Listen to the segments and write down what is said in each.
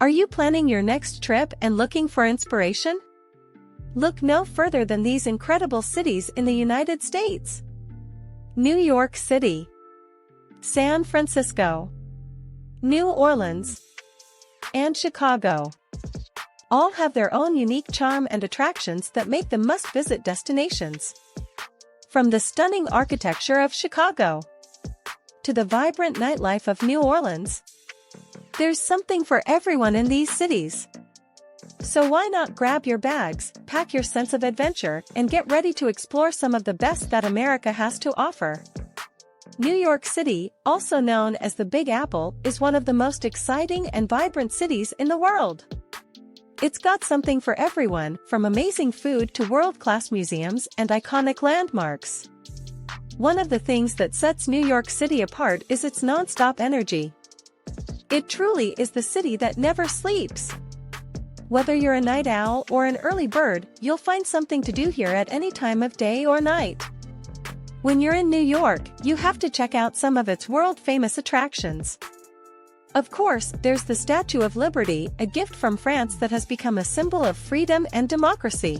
Are you planning your next trip and looking for inspiration? Look no further than these incredible cities in the United States. New York City, San Francisco, New Orleans, and Chicago. All have their own unique charm and attractions that make them must-visit destinations. From the stunning architecture of Chicago to the vibrant nightlife of New Orleans, there's something for everyone in these cities. So why not grab your bags, pack your sense of adventure, and get ready to explore some of the best that America has to offer. New York City, also known as the Big Apple, is one of the most exciting and vibrant cities in the world. It's got something for everyone, from amazing food to world-class museums and iconic landmarks. One of the things that sets New York City apart is its non-stop energy. It truly is the city that never sleeps. Whether you're a night owl or an early bird, you'll find something to do here at any time of day or night. When you're in New York, you have to check out some of its world-famous attractions. Of course, there's the Statue of Liberty, a gift from France that has become a symbol of freedom and democracy.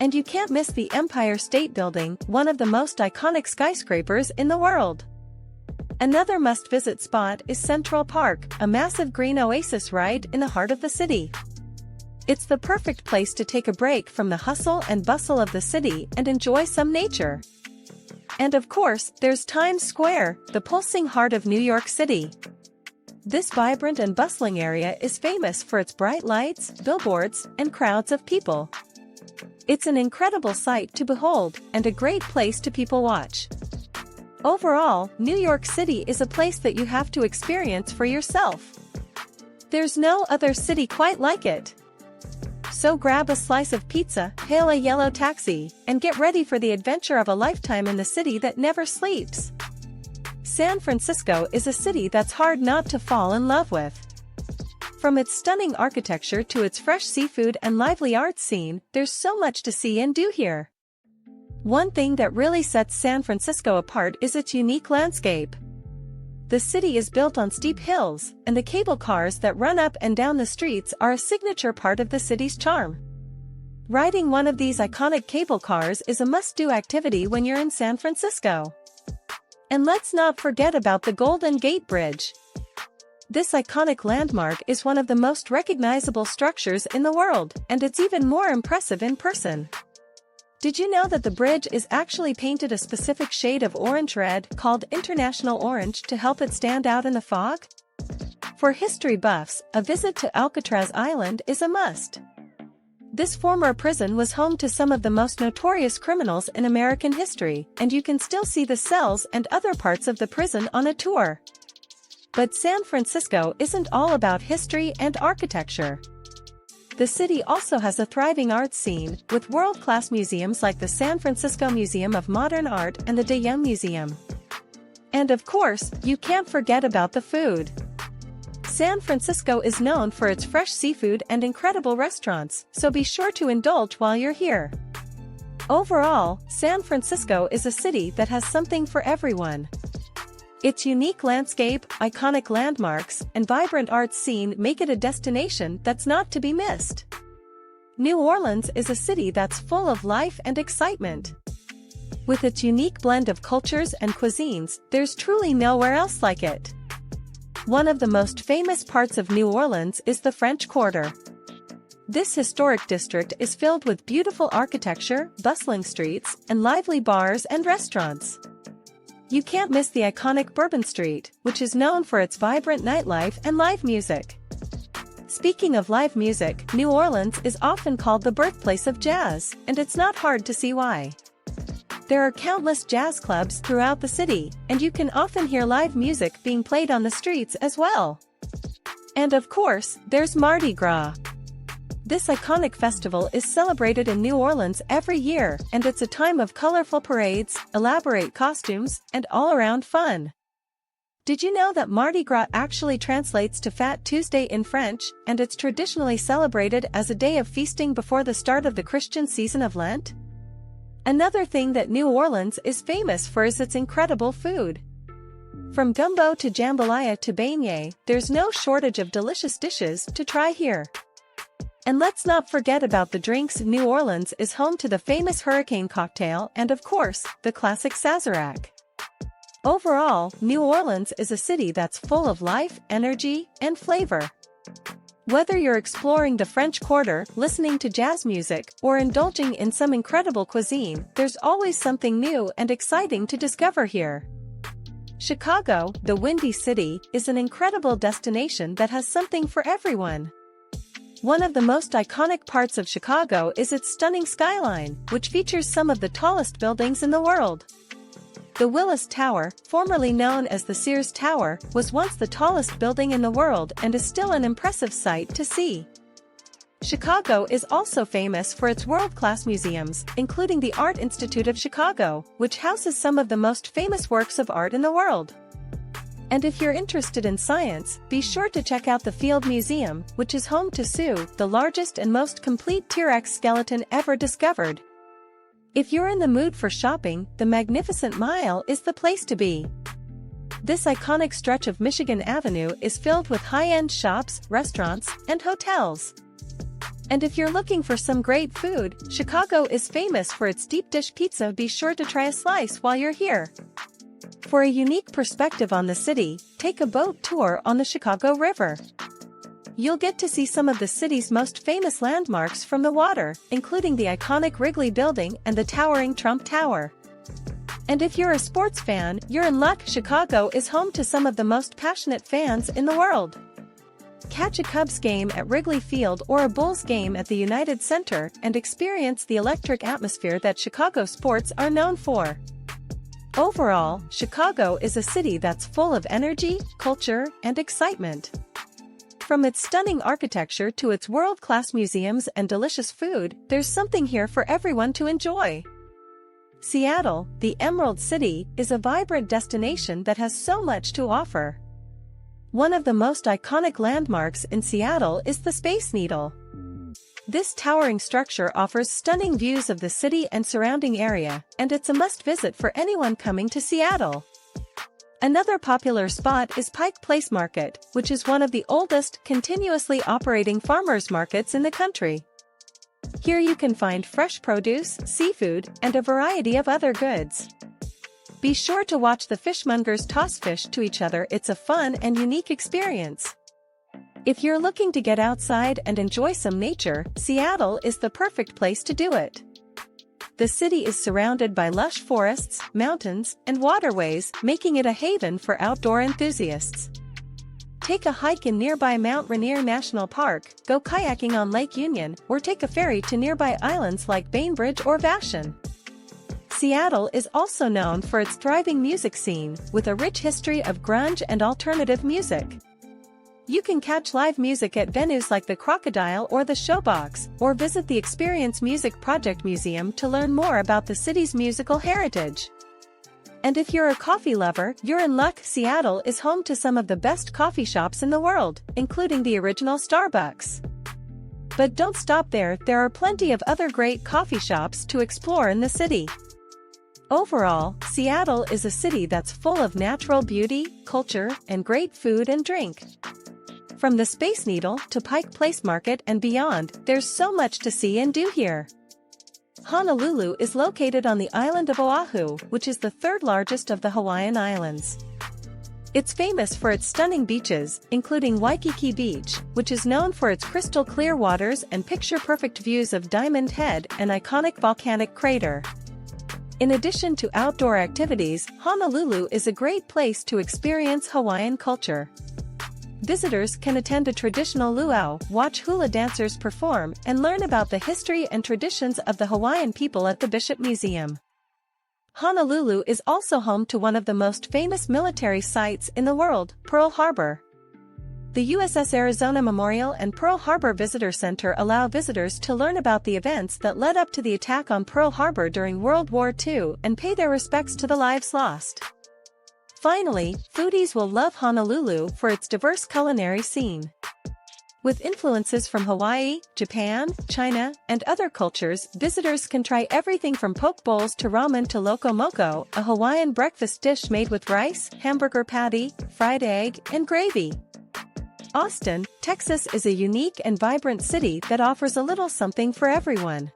And you can't miss the Empire State Building, one of the most iconic skyscrapers in the world. Another must-visit spot is Central Park, a massive green oasis right in the heart of the city. It's the perfect place to take a break from the hustle and bustle of the city and enjoy some nature. And of course, there's Times Square, the pulsing heart of New York City. This vibrant and bustling area is famous for its bright lights, billboards, and crowds of people. It's an incredible sight to behold, and a great place to people watch. Overall, New York City is a place that you have to experience for yourself. There's no other city quite like it. So grab a slice of pizza, hail a yellow taxi, and get ready for the adventure of a lifetime in the city that never sleeps. San Francisco is a city that's hard not to fall in love with. From its stunning architecture to its fresh seafood and lively art scene, there's so much to see and do here. One thing that really sets San Francisco apart is its unique landscape. The city is built on steep hills, and the cable cars that run up and down the streets are a signature part of the city's charm. Riding one of these iconic cable cars is a must-do activity when you're in San Francisco. And let's not forget about the Golden Gate Bridge. This iconic landmark is one of the most recognizable structures in the world, and it's even more impressive in person. Did you know that the bridge is actually painted a specific shade of orange-red called International Orange to help it stand out in the fog? For history buffs, a visit to Alcatraz Island is a must. This former prison was home to some of the most notorious criminals in American history, and you can still see the cells and other parts of the prison on a tour. But San Francisco isn't all about history and architecture. The city also has a thriving art scene, with world-class museums like the San Francisco Museum of Modern Art and the De Young Museum. And of course, you can't forget about the food. San Francisco is known for its fresh seafood and incredible restaurants, so be sure to indulge while you're here. Overall, San Francisco is a city that has something for everyone. Its unique landscape, iconic landmarks, and vibrant art scene make it a destination that's not to be missed. New Orleans is a city that's full of life and excitement. With its unique blend of cultures and cuisines, there's truly nowhere else like it. One of the most famous parts of New Orleans is the French Quarter. This historic district is filled with beautiful architecture, bustling streets, and lively bars and restaurants. You can't miss the iconic Bourbon Street, which is known for its vibrant nightlife and live music. Speaking of live music, New Orleans is often called the birthplace of jazz, and it's not hard to see why. There are countless jazz clubs throughout the city, and you can often hear live music being played on the streets as well. And of course, there's Mardi Gras. This iconic festival is celebrated in New Orleans every year, and it's a time of colorful parades, elaborate costumes, and all-around fun. Did you know that Mardi Gras actually translates to Fat Tuesday in French, and it's traditionally celebrated as a day of feasting before the start of the Christian season of Lent? Another thing that New Orleans is famous for is its incredible food. From gumbo to jambalaya to beignet, there's no shortage of delicious dishes to try here. And let's not forget about the drinks. New Orleans is home to the famous Hurricane cocktail and, of course, the classic Sazerac. Overall, New Orleans is a city that's full of life, energy, and flavor. Whether you're exploring the French Quarter, listening to jazz music, or indulging in some incredible cuisine, there's always something new and exciting to discover here. Chicago, the Windy City, is an incredible destination that has something for everyone. One of the most iconic parts of Chicago is its stunning skyline, which features some of the tallest buildings in the world. The Willis Tower, formerly known as the Sears Tower, was once the tallest building in the world and is still an impressive sight to see. Chicago is also famous for its world-class museums, including the Art Institute of Chicago, which houses some of the most famous works of art in the world. And if you're interested in science, be sure to check out the Field Museum, which is home to Sue, the largest and most complete T-Rex skeleton ever discovered. If you're in the mood for shopping, the Magnificent Mile is the place to be. This iconic stretch of Michigan Avenue is filled with high-end shops, restaurants, and hotels. And if you're looking for some great food, Chicago is famous for its deep dish pizza. Be sure to try a slice while you're here. For a unique perspective on the city, take a boat tour on the Chicago River. You'll get to see some of the city's most famous landmarks from the water, including the iconic Wrigley Building and the towering Trump Tower. And if you're a sports fan, you're in luck. Chicago is home to some of the most passionate fans in the world. Catch a Cubs game at Wrigley Field or a Bulls game at the United Center and experience the electric atmosphere that Chicago sports are known for. Overall, Chicago is a city that's full of energy, culture, and excitement. From its stunning architecture to its world-class museums and delicious food, there's something here for everyone to enjoy. Seattle, the Emerald City, is a vibrant destination that has so much to offer. One of the most iconic landmarks in Seattle is the Space Needle. This towering structure offers stunning views of the city and surrounding area, and it's a must-visit for anyone coming to Seattle. Another popular spot is Pike Place Market, which is one of the oldest, continuously operating farmers markets in the country. Here you can find fresh produce, seafood, and a variety of other goods. Be sure to watch the fishmongers toss fish to each other. It's a fun and unique experience. If you're looking to get outside and enjoy some nature, Seattle is the perfect place to do it. The city is surrounded by lush forests, mountains, and waterways, making it a haven for outdoor enthusiasts. Take a hike in nearby Mount Rainier National Park, go kayaking on Lake Union, or take a ferry to nearby islands like Bainbridge or Vashon. Seattle is also known for its thriving music scene, with a rich history of grunge and alternative music. You can catch live music at venues like the Crocodile or the Showbox, or visit the Experience Music Project Museum to learn more about the city's musical heritage. And if you're a coffee lover, you're in luck. Seattle is home to some of the best coffee shops in the world, including the original Starbucks. But don't stop there, there are plenty of other great coffee shops to explore in the city. Overall, Seattle is a city that's full of natural beauty, culture, and great food and drink. From the Space Needle to Pike Place Market and beyond, there's so much to see and do here. Honolulu is located on the island of Oahu, which is the third largest of the Hawaiian Islands. It's famous for its stunning beaches, including Waikiki Beach, which is known for its crystal clear waters and picture-perfect views of Diamond Head, an iconic volcanic crater. In addition to outdoor activities, Honolulu is a great place to experience Hawaiian culture. Visitors can attend a traditional luau, watch hula dancers perform, and learn about the history and traditions of the Hawaiian people at the Bishop Museum. Honolulu is also home to one of the most famous military sites in the world, Pearl Harbor. The USS Arizona Memorial and Pearl Harbor Visitor Center allow visitors to learn about the events that led up to the attack on Pearl Harbor during World War II and pay their respects to the lives lost. Finally, foodies will love Honolulu for its diverse culinary scene. With influences from Hawaii, Japan, China, and other cultures, visitors can try everything from poke bowls to ramen to loco moco, a Hawaiian breakfast dish made with rice, hamburger patty, fried egg, and gravy. Austin, Texas is a unique and vibrant city that offers a little something for everyone.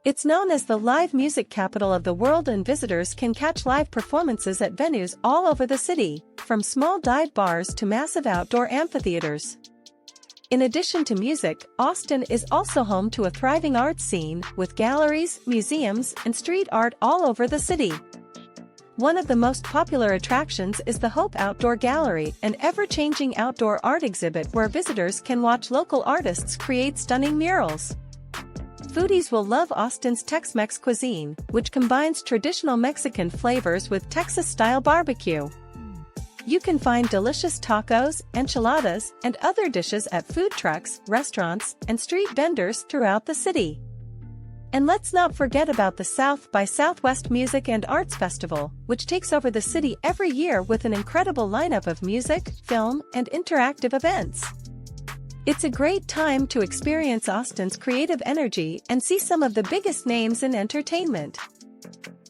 It's known as the live music capital of the world, and visitors can catch live performances at venues all over the city, from small dive bars to massive outdoor amphitheaters. In addition to music, Austin is also home to a thriving art scene, with galleries, museums, and street art all over the city. One of the most popular attractions is the Hope Outdoor Gallery, an ever-changing outdoor art exhibit where visitors can watch local artists create stunning murals. Foodies will love Austin's Tex-Mex cuisine, which combines traditional Mexican flavors with Texas-style barbecue. You can find delicious tacos, enchiladas, and other dishes at food trucks, restaurants, and street vendors throughout the city. And let's not forget about the South by Southwest Music and Arts Festival, which takes over the city every year with an incredible lineup of music, film, and interactive events. It's a great time to experience Austin's creative energy and see some of the biggest names in entertainment.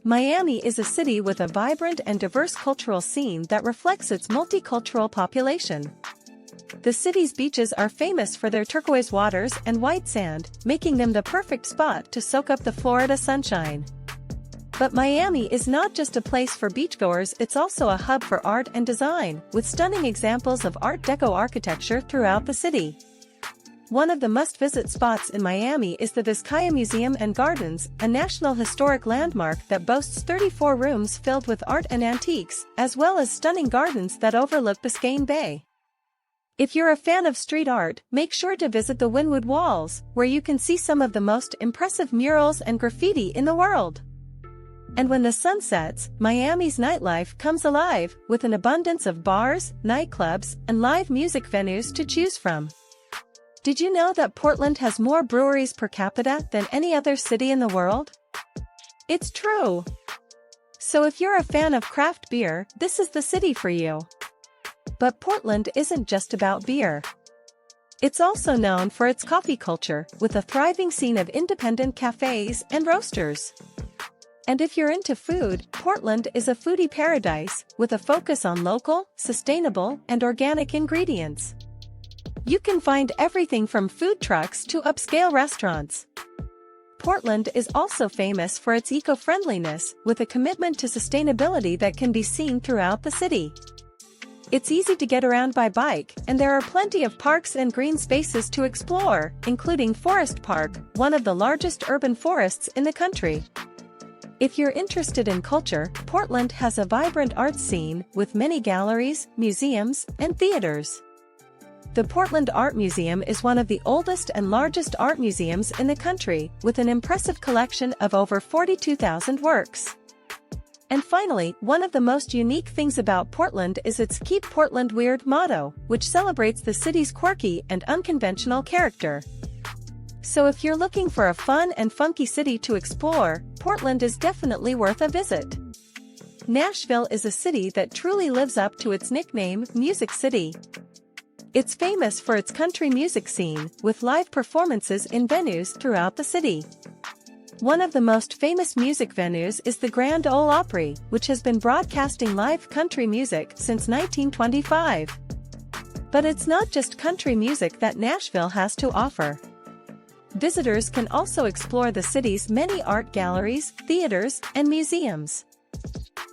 Miami is a city with a vibrant and diverse cultural scene that reflects its multicultural population. The city's beaches are famous for their turquoise waters and white sand, making them the perfect spot to soak up the Florida sunshine. But Miami is not just a place for beachgoers, it's also a hub for art and design, with stunning examples of Art Deco architecture throughout the city. One of the must-visit spots in Miami is the Vizcaya Museum and Gardens, a National Historic Landmark that boasts 34 rooms filled with art and antiques, as well as stunning gardens that overlook Biscayne Bay. If you're a fan of street art, make sure to visit the Wynwood Walls, where you can see some of the most impressive murals and graffiti in the world. And when the sun sets, Miami's nightlife comes alive, with an abundance of bars, nightclubs, and live music venues to choose from. Did you know that Portland has more breweries per capita than any other city in the world? It's true. So if you're a fan of craft beer, this is the city for you. But Portland isn't just about beer. It's also known for its coffee culture, with a thriving scene of independent cafes and roasters. And if you're into food, Portland is a foodie paradise, with a focus on local, sustainable, and organic ingredients. You can find everything from food trucks to upscale restaurants. Portland is also famous for its eco-friendliness, with a commitment to sustainability that can be seen throughout the city. It's easy to get around by bike, and there are plenty of parks and green spaces to explore, including Forest Park, one of the largest urban forests in the country. If you're interested in culture, Portland has a vibrant art scene, with many galleries, museums, and theaters. The Portland Art Museum is one of the oldest and largest art museums in the country, with an impressive collection of over 42,000 works. And finally, one of the most unique things about Portland is its Keep Portland Weird motto, which celebrates the city's quirky and unconventional character. So if you're looking for a fun and funky city to explore, Portland is definitely worth a visit. Nashville is a city that truly lives up to its nickname, Music City. It's famous for its country music scene, with live performances in venues throughout the city. One of the most famous music venues is the Grand Ole Opry, which has been broadcasting live country music since 1925. But it's not just country music that Nashville has to offer. Visitors can also explore the city's many art galleries, theaters, and museums.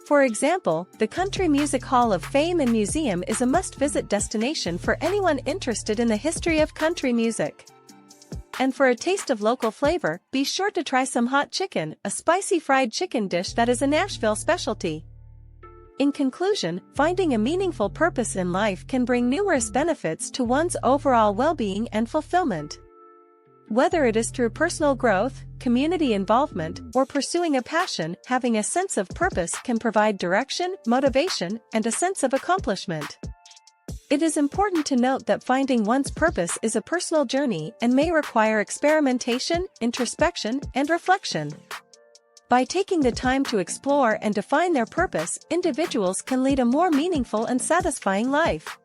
For example, the Country Music Hall of Fame and Museum is a must-visit destination for anyone interested in the history of country music. And for a taste of local flavor, be sure to try some hot chicken, a spicy fried chicken dish that is a Nashville specialty. In conclusion, finding a meaningful purpose in life can bring numerous benefits to one's overall well-being and fulfillment. Whether it is through personal growth, community involvement, or pursuing a passion, having a sense of purpose can provide direction, motivation, and a sense of accomplishment. It is important to note that finding one's purpose is a personal journey and may require experimentation, introspection, and reflection. By taking the time to explore and define their purpose, individuals can lead a more meaningful and satisfying life.